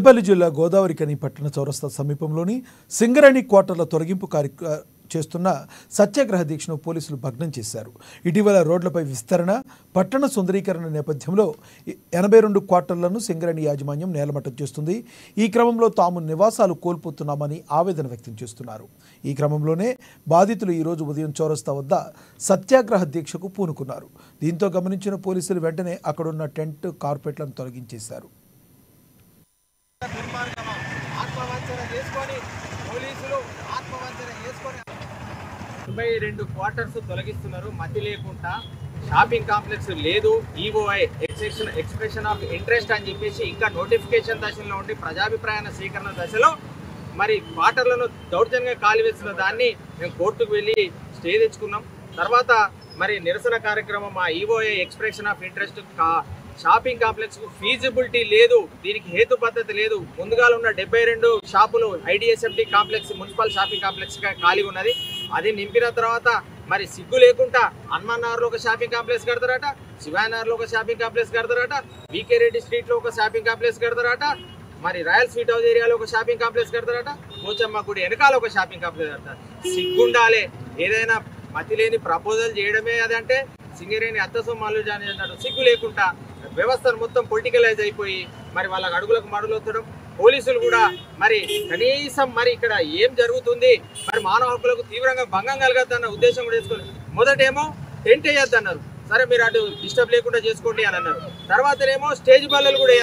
పెద్దపల్లి జిల్లా గోదావరిఖని పట్టణ చౌరస్తా సమీపంలోని సింగరేణి క్వార్టర్ల తొలగింపు చేస్తున్న సత్యాగ్రహ దీక్షను పోలీసులు భగ్నం చేశారు. ఇటీవల రోడ్లపై విస్తరణ, పట్టణ సుందరీకరణ నేపథ్యంలో 82 క్వార్టర్లను సింగరేణి యాజమాన్యం నేలమట్టం చేస్తుంది. ఈ క్రమంలో తాము నివాసాలు కోల్పోతున్నామని ఆవేదన వ్యక్తం చేస్తున్నారు. ఈ క్రమంలోనే బాధితులు ఈరోజు ఉదయం చౌరస్తా వద్ద సత్యాగ్రహ దీక్షకు పూనుకున్నారు. దీంతో గమనించిన పోలీసులు వెంటనే అక్కడున్న టెంట్, కార్పెట్లను తొలగించేశారు. 22 క్వార్టర్స్ తొలగిస్తున్నారు. మతి లేకుండా షాపింగ్ కాంప్లెక్స్ లేదు, ఈఓఐ ఎక్స్ప్రెషన్ ఆఫ్ ఇంట్రెస్ట్ అని చెప్పేసి ఇంకా నోటిఫికేషన్ దశలో ఉండి ప్రజాభిప్రాయ స్వీకరణ దశలో మరి క్వార్టర్లను దౌర్జన్యంగా కాలివేస్తున్న దాన్ని మేము కోర్టుకు వెళ్ళి స్టే తెచ్చుకున్నాం. తర్వాత మరి నిరసన కార్యక్రమం ఆ EOI expression of interest shopping complex feasibility లేదు, దీనికి హేతు పద్ధతి లేదు. ముందుగా ఉన్న 72 షాపులు ఐడిఎస్ఎఫ్టీ కాంప్లెక్స్ మున్సిపల్ షాపింగ్ కాంప్లెక్స్ ఖాళీ ఉన్నది. అది నింపిన తర్వాత మరి సిగ్గు లేకుండా హనుమాన్ నగర్లో ఒక షాపింగ్ కాంప్లెక్స్ కడతారట, శివానగర్లో ఒక షాపింగ్ కాంప్లెక్స్ కడతారట, వికే రెడ్డి స్ట్రీట్లో ఒక షాపింగ్ కాంప్లెక్స్ కడతారట, మరి రాయల్ స్వీట్ హౌస్ ఏరియాలో ఒక షాపింగ్ కాంప్లెక్స్ కడతారట, పోచమ్మ గుడి వెనకాల ఒక షాపింగ్ కాంప్లెక్స్ కడతారు. సిగ్గుండాలే. ఏదైనా మతి లేని ప్రపోజల్ చేయడమే అదంటే సింగరేణి అత్తసొమ్మాలు జాని అన్నట్టు సిగ్గు లేకుండా వ్యవస్థను మొత్తం పొలిటికలైజ్ అయిపోయి మరి వాళ్ళకి అడుగులకు మడుగులు వద్దడం. పోలీసులు కూడా మరి కనీసం మరి ఇక్కడ ఏం జరుగుతుంది, మరి మానవ హక్కులకు తీవ్రంగా భంగం కలగద్దన్న ఉద్దేశం కూడా చేసుకొని మొదటేమో టెంట్ వేయొద్దు అన్నారు. సరే మీరు అటు డిస్టర్బ్ లేకుండా చేసుకోండి అని అన్నారు. తర్వాతనేమో స్టేజ్ బల్లలు కూడా